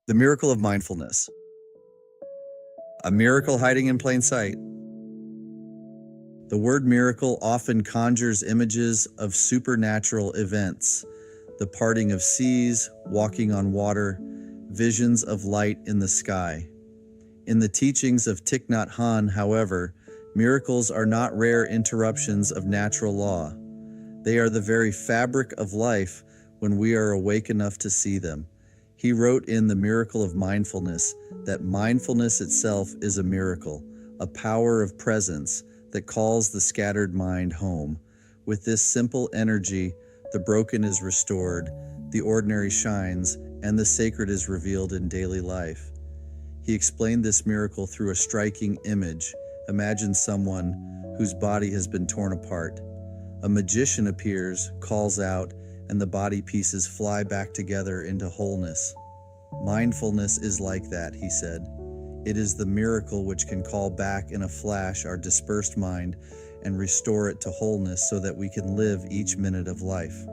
The miracle of mindfulness. A miracle hiding in plain sight. The word miracle often conjures images of supernatural events, the parting of seas, walking on water, visions of light in the sky. In the teachings of Thích Nhất Hạnh, however, miracles are not rare interruptions of natural law. They are the very fabric of life when we are awake enough to see them. He wrote in The Miracle of Mindfulness that mindfulness itself is a miracle, a power of presence that calls the scattered mind home. With this simple energy, the broken is restored, the ordinary shines, and the sacred is revealed in daily life. He explained this miracle through a striking image. Imagine someone whose body has been torn apart. A magician appears, calls out, and the body pieces fly back together into wholeness. Mindfulness is like that, he said. It is the miracle which can call back in a flash our dispersed mind and restore it to wholeness so that we can live each minute of life.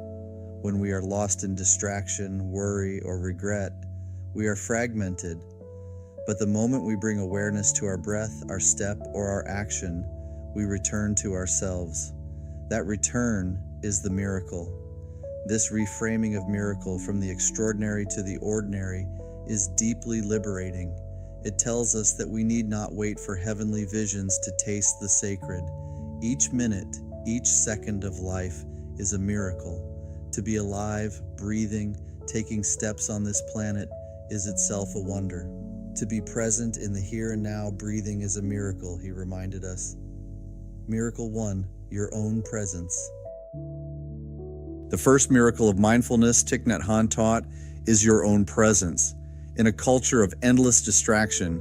When we are lost in distraction, worry, or regret, we are fragmented. But the moment we bring awareness to our breath, our step, or our action, we return to ourselves. That return is the miracle. This reframing of miracle from the extraordinary to the ordinary is deeply liberating. It tells us that we need not wait for heavenly visions to taste the sacred. Each minute, each second of life is a miracle. To be alive, breathing, taking steps on this planet is itself a wonder. To be present in the here and now breathing is a miracle, he reminded us. Miracle 1, your own presence. The first miracle of mindfulness Thích Nhất Hạnh taught is your own presence. In a culture of endless distraction,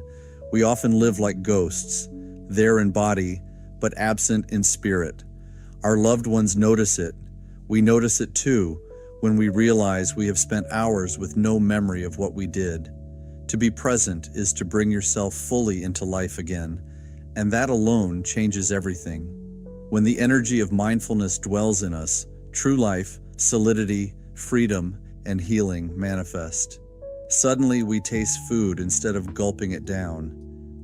we often live like ghosts, there in body, but absent in spirit. Our loved ones notice it. We notice it too when we realize we have spent hours with no memory of what we did. To be present is to bring yourself fully into life again, and that alone changes everything. When the energy of mindfulness dwells in us, true life, solidity, freedom, and healing manifest. Suddenly we taste food instead of gulping it down.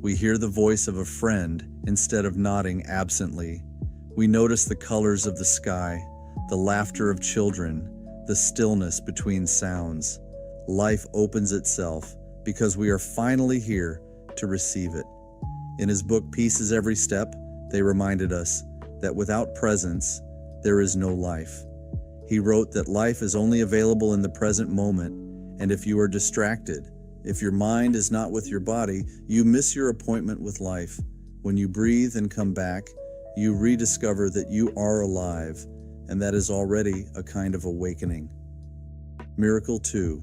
We hear the voice of a friend instead of nodding absently. We notice the colors of the sky, the laughter of children, the stillness between sounds. Life opens itself because we are finally here to receive it. In his book, Peace is Every Step, they reminded us that without presence, there is no life. He wrote that life is only available in the present moment, and if you are distracted, if your mind is not with your body, you miss your appointment with life. When you breathe and come back, you rediscover that you are alive, and that is already a kind of awakening. Miracle 2,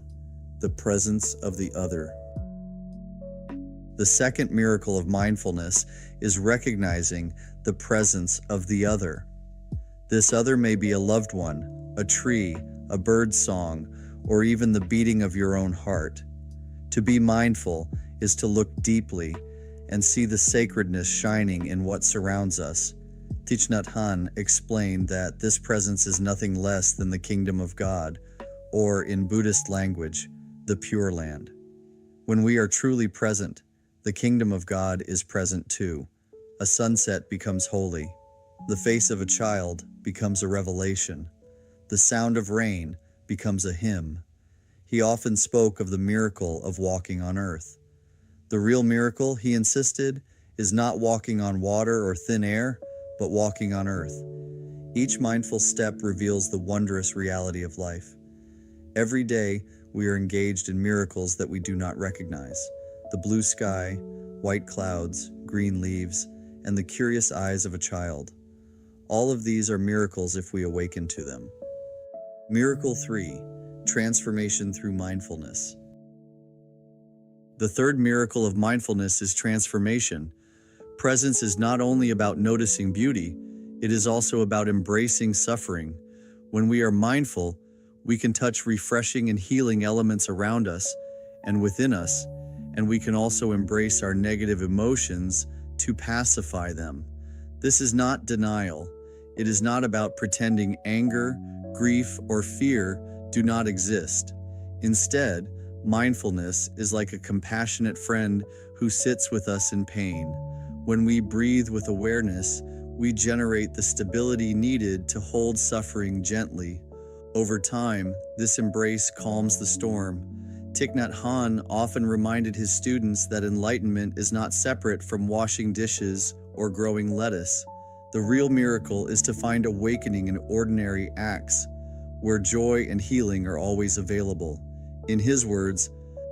the presence of the other. The second miracle of mindfulness is recognizing the presence of the other. This other may be a loved one, a tree, a bird's song, or even the beating of your own heart. To be mindful is to look deeply and see the sacredness shining in what surrounds us. Thích Nhất Hạnh explained that this presence is nothing less than the kingdom of God, or in Buddhist language, the Pure Land. When we are truly present, the kingdom of God is present too. A sunset becomes holy. The face of a child becomes a revelation. The sound of rain becomes a hymn. He often spoke of the miracle of walking on earth. The real miracle, he insisted, is not walking on water or thin air, but walking on earth. Each mindful step reveals the wondrous reality of life. Every day, we are engaged in miracles that we do not recognize. The blue sky, white clouds, green leaves, and the curious eyes of a child. All of these are miracles if we awaken to them. Miracle 3, transformation through mindfulness. The third miracle of mindfulness is transformation. Presence is not only about noticing beauty, it is also about embracing suffering. When we are mindful, we can touch refreshing and healing elements around us and within us, and we can also embrace our negative emotions to pacify them. This is not denial. It is not about pretending anger, grief, or fear do not exist. Instead, Mindfulness is like a compassionate friend who sits with us in pain. When we breathe with awareness, we generate the stability needed to hold suffering gently. Over time, this embrace calms the storm. Thich Nhat Hanh often reminded his students that enlightenment is not separate from washing dishes or growing lettuce. The real miracle is to find awakening in ordinary acts, where joy and healing are always available. In his words,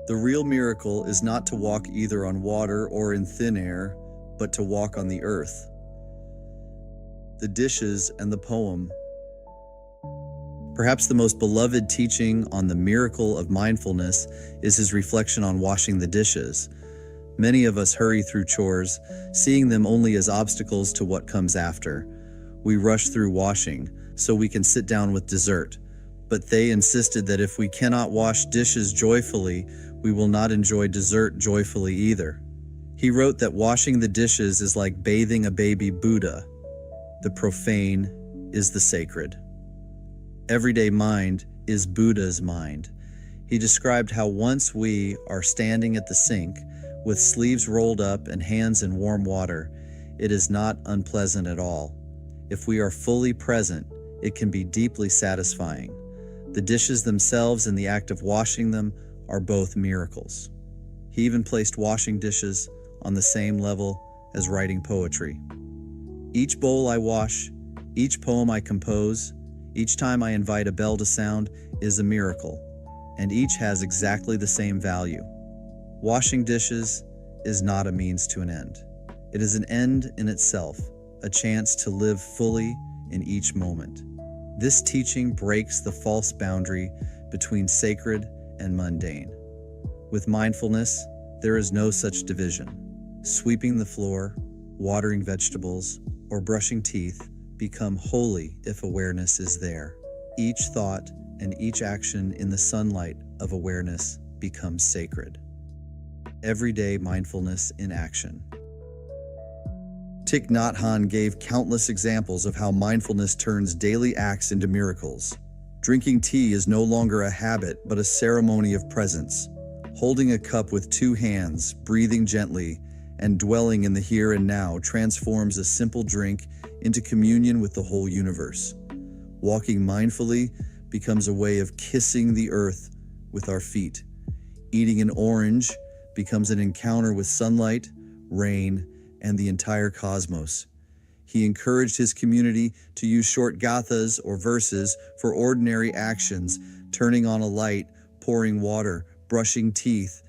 the real miracle is not to walk either on water or in thin air, but to walk on the earth. The dishes and the poem. Perhaps the most beloved teaching on the miracle of mindfulness is his reflection on washing the dishes. Many of us hurry through chores, seeing them only as obstacles to what comes after. We rush through washing so we can sit down with dessert. But they insisted that if we cannot wash dishes joyfully, we will not enjoy dessert joyfully either. He wrote that washing the dishes is like bathing a baby Buddha. The profane is the sacred. Everyday mind is Buddha's mind. He described how once we are standing at the sink with sleeves rolled up and hands in warm water, it is not unpleasant at all. If we are fully present, it can be deeply satisfying. The dishes themselves and the act of washing them are both miracles. He even placed washing dishes on the same level as writing poetry. Each bowl I wash, each poem I compose, each time I invite a bell to sound is a miracle, and each has exactly the same value. Washing dishes is not a means to an end. It is an end in itself, a chance to live fully in each moment. This teaching breaks the false boundary between sacred and mundane. With mindfulness, there is no such division. Sweeping the floor, watering vegetables, or brushing teeth become holy if awareness is there. Each thought and each action in the sunlight of awareness becomes sacred. Everyday mindfulness in action. Thich Nhat Hanh gave countless examples of how mindfulness turns daily acts into miracles. Drinking tea is no longer a habit, but a ceremony of presence. Holding a cup with two hands, breathing gently, and dwelling in the here and now transforms a simple drink into communion with the whole universe. Walking mindfully becomes a way of kissing the earth with our feet. Eating an orange becomes an encounter with sunlight, rain, and the entire cosmos. He encouraged his community to use short gathas or verses for ordinary actions, turning on a light, pouring water, brushing teeth.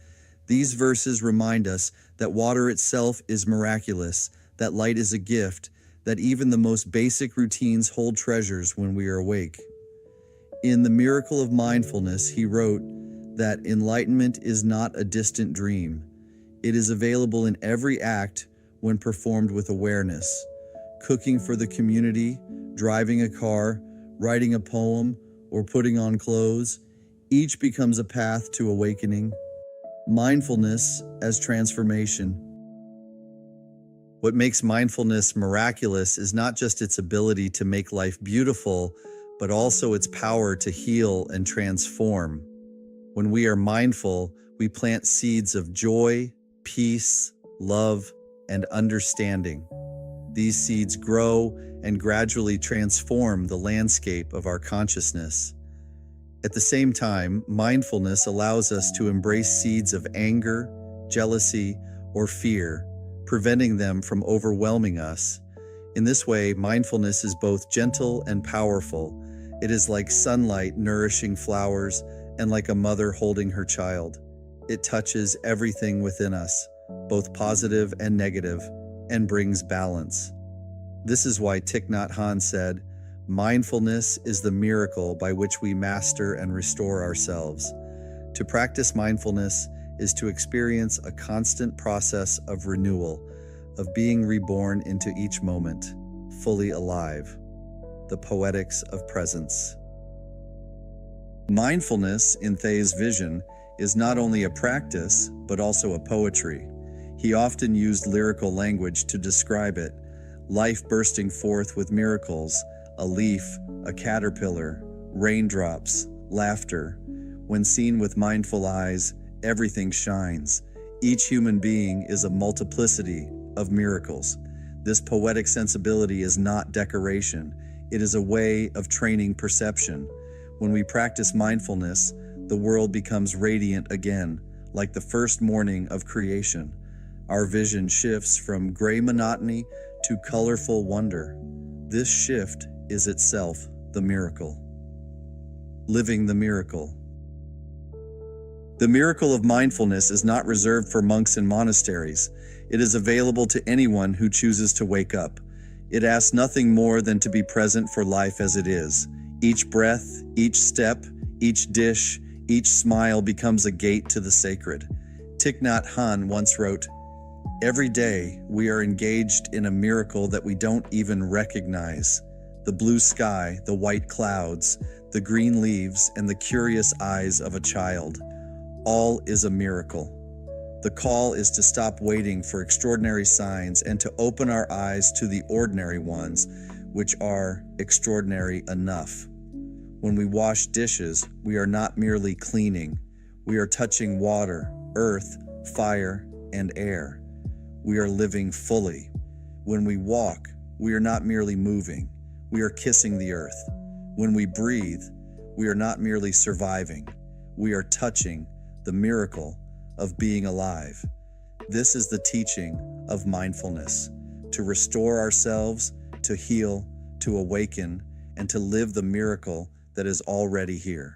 These verses remind us that water itself is miraculous, that light is a gift, that even the most basic routines hold treasures when we are awake. In The Miracle of Mindfulness, he wrote that enlightenment is not a distant dream. It is available in every act when performed with awareness. Cooking for the community, driving a car, writing a poem, or putting on clothes, each becomes a path to awakening. Mindfulness as transformation. What makes mindfulness miraculous is not just its ability to make life beautiful, but also its power to heal and transform. When we are mindful, we plant seeds of joy, peace, love, and understanding. These seeds grow and gradually transform the landscape of our consciousness. At the same time, mindfulness allows us to embrace seeds of anger, jealousy, or fear, preventing them from overwhelming us. In this way, mindfulness is both gentle and powerful. It is like sunlight nourishing flowers and like a mother holding her child. It touches everything within us, both positive and negative, and brings balance. This is why Thich Nhat Hanh said, "Mindfulness is the miracle by which we master and restore ourselves." To practice mindfulness is to experience a constant process of renewal, of being reborn into each moment, fully alive. The poetics of presence. Mindfulness, in Thay's vision, is not only a practice, but also a poetry. He often used lyrical language to describe it, life bursting forth with miracles, a leaf, a caterpillar, raindrops, laughter. When seen with mindful eyes, everything shines. Each human being is a multiplicity of miracles. This poetic sensibility is not decoration. It is a way of training perception. When we practice mindfulness, the world becomes radiant again, like the first morning of creation. Our vision shifts from gray monotony to colorful wonder. This shift is itself the miracle. Living the miracle. The miracle of mindfulness is not reserved for monks in monasteries. It is available to anyone who chooses to wake up. It asks nothing more than to be present for life as it is. Each breath, each step, each dish, each smile becomes a gate to the sacred. Thích Nhất Hạnh once wrote, "Every day we are engaged in a miracle that we don't even recognize. The blue sky, the white clouds, the green leaves, and the curious eyes of a child. All is a miracle." The call is to stop waiting for extraordinary signs and to open our eyes to the ordinary ones, which are extraordinary enough. When we wash dishes, we are not merely cleaning. We are touching water, earth, fire, and air. We are living fully. When we walk, we are not merely moving. We are kissing the earth. When we breathe, we are not merely surviving. We are touching the miracle of being alive. This is the teaching of mindfulness: to restore ourselves, to heal, to awaken, and to live the miracle that is already here.